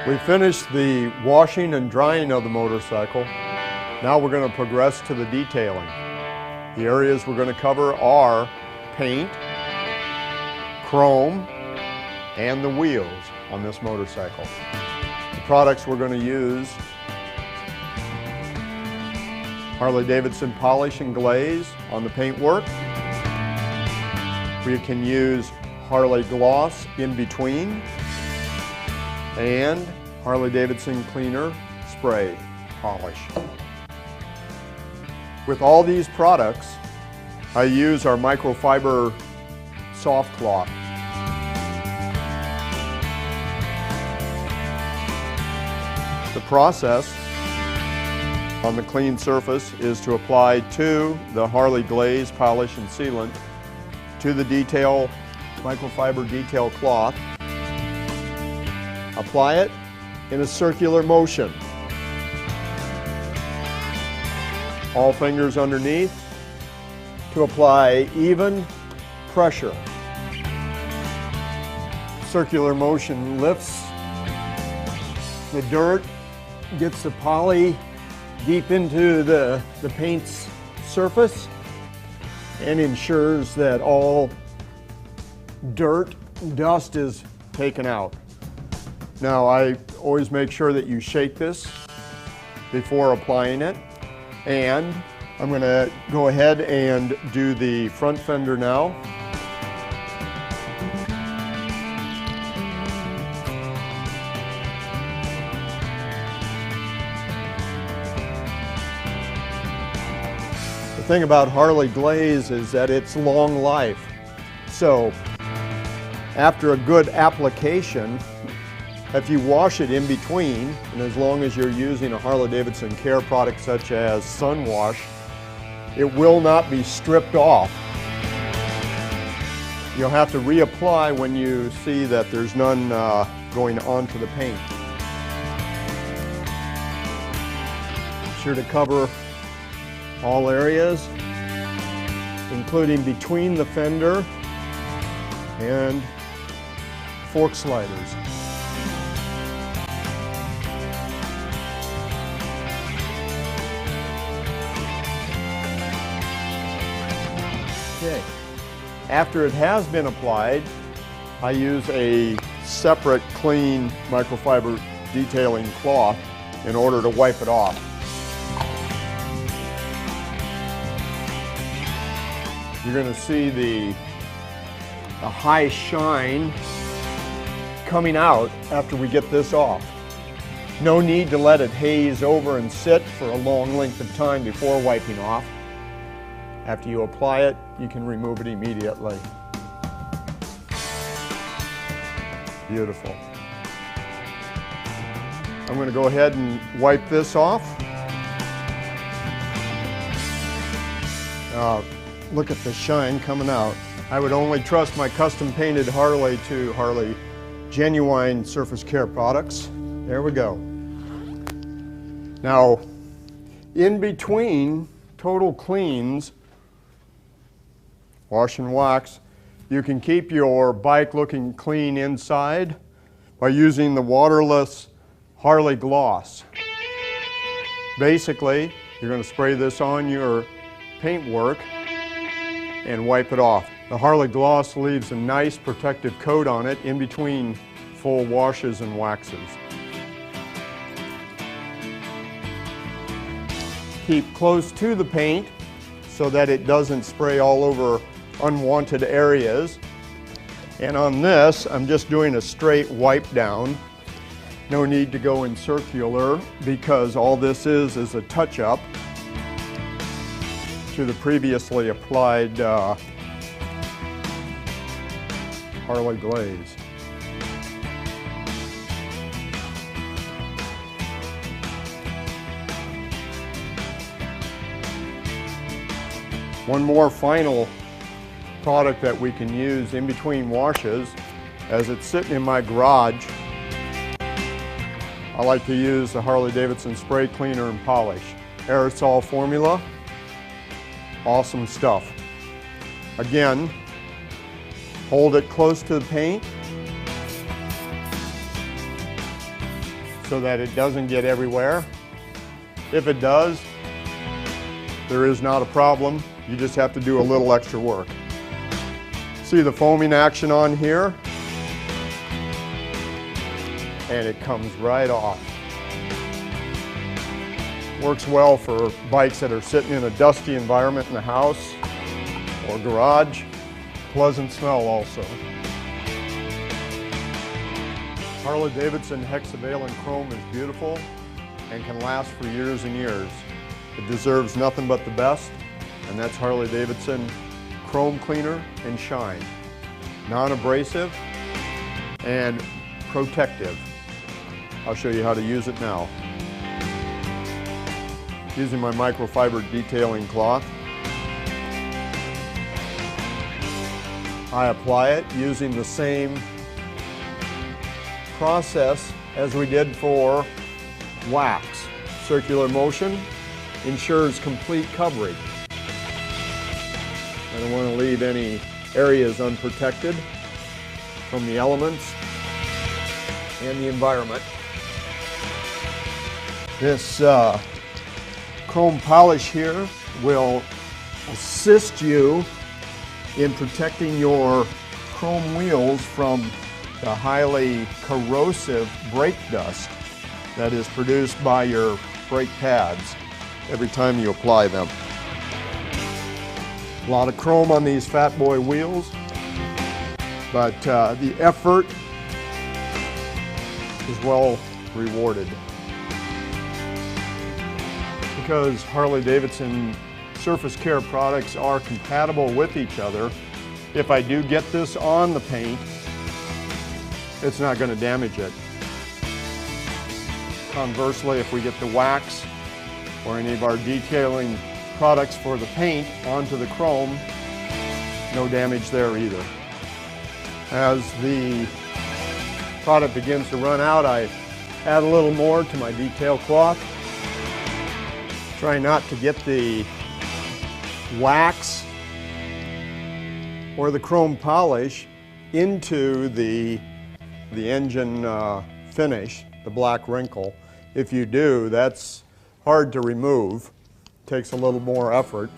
We finished the washing and drying of the motorcycle. Now we're going to progress to the detailing. The areas we're going to cover are paint, chrome, and the wheels on this motorcycle. The products we're going to use: Harley-Davidson polish and glaze on the paintwork. We can use Harley gloss in between, and Harley-Davidson cleaner spray polish. With all these products, I use our microfiber soft cloth. The process on the clean surface is to apply to the Harley glaze, polish, and sealant to the detail, microfiber detail cloth. Apply it in a circular motion. All fingers underneath to apply even pressure. Circular motion lifts the dirt, gets the poly deep into the paint's surface, and ensures that all dirt, dust is taken out. Now, I always make sure that you shake this before applying it. And I'm going to go ahead and do the front fender now. The thing about Harley glaze is that it's long life. So after a good application, if you wash it in between, and as long as you're using a Harley-Davidson care product such as Sun Wash, it will not be stripped off. You'll have to reapply when you see that there's none going onto the paint. Be sure to cover all areas, including between the fender and fork sliders. Okay. After it has been applied, I use a separate clean microfiber detailing cloth in order to wipe it off. You're going to see the high shine coming out after we get this off. No need to let it haze over and sit for a long length of time before wiping off. After you apply it, you can remove it immediately. Beautiful. I'm going to go ahead and wipe this off. Look at the shine coming out. I would only trust my custom painted Harley to Harley genuine surface care products. There we go. Now, in between total cleans, wash and wax, you can keep your bike looking clean inside by using the waterless Harley gloss. Basically, you're going to spray this on your paintwork and wipe it off. The Harley gloss leaves a nice protective coat on it in between full washes and waxes. Keep close to the paint so that it doesn't spray all over unwanted areas. And on this, I'm just doing a straight wipe down. No need to go in circular because all this is a touch-up to the previously applied Harley glaze. One more final product that we can use in between washes. As it's sitting in my garage, I like to use the Harley-Davidson spray cleaner and polish. Aerosol formula, awesome stuff. Again, hold it close to the paint. so that it doesn't get everywhere. If it does, there is not a problem. You just have to do a little extra work. See the foaming action on here? And it comes right off. Works well for bikes that are sitting in a dusty environment in the house or garage. Pleasant smell also. Harley-Davidson hexavalent chrome is beautiful and can last for years and years. It deserves nothing but the best, and that's Harley-Davidson Chrome Cleaner and Shine. Non-abrasive and protective. I'll show you how to use it now. Using my microfiber detailing cloth, I apply it using the same process as we did for wax. Circular motion ensures complete coverage. I don't want to leave any areas unprotected from the elements and the environment. This chrome polish here will assist you in protecting your chrome wheels from the highly corrosive brake dust that is produced by your brake pads every time you apply them. A lot of chrome on these fat boy wheels, but the effort is well rewarded. Because Harley-Davidson surface care products are compatible with each other, if I do get this on the paint, it's not going to damage it. Conversely, if we get the wax or any of our detailing products for the paint onto the chrome, no damage there either. As the product begins to run out, I add a little more to my detail cloth. Try not to get the wax or the chrome polish into the engine finish, the black wrinkle. If you do, that's hard to remove. Takes a little more effort.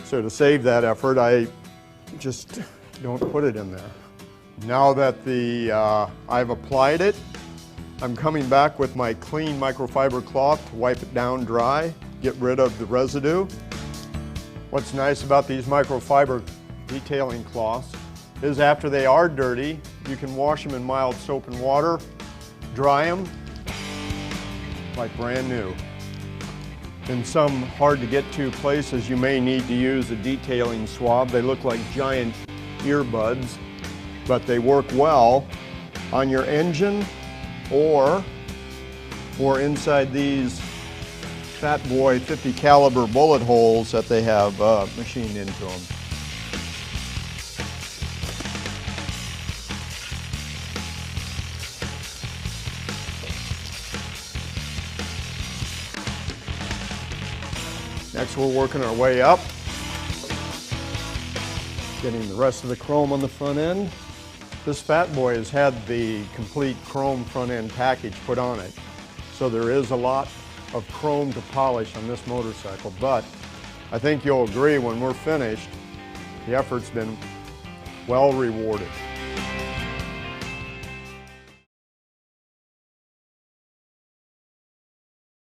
So to save that effort, I just don't put it in there. Now that I've applied it, I'm coming back with my clean microfiber cloth to wipe it down dry, get rid of the residue. What's nice about these microfiber detailing cloths is after they are dirty, you can wash them in mild soap and water, dry them like brand new. In some hard to get to places, you may need to use a detailing swab. They look like giant earbuds, but they work well on your engine or inside these Fat Boy 50 caliber bullet holes that they have machined into them. Next, we're working our way up, getting the rest of the chrome on the front end. This Fat Boy has had the complete chrome front end package put on it. So there is a lot of chrome to polish on this motorcycle, but I think you'll agree when we're finished, the effort's been well rewarded.